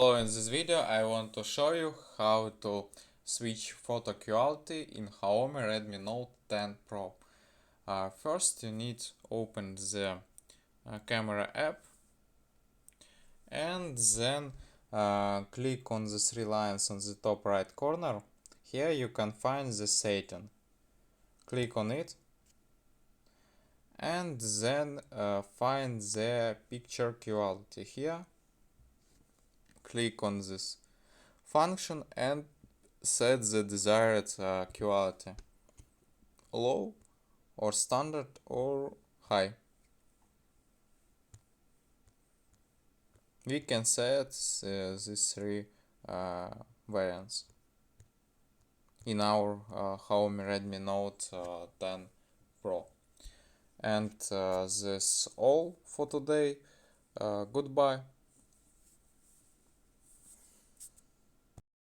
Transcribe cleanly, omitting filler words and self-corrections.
Hello, in this video I want to show you how to switch photo quality in XIAOMI Redmi Note 10 Pro. First you need to open the camera app and then click on the three lines on the top right corner. Here you can find the setting. Click on it and then find the picture quality here. Click on this function and set the desired quality, low or standard or high. We can set these three variants in our XIAOMI Redmi Note 10 Pro. And this all for today. Goodbye.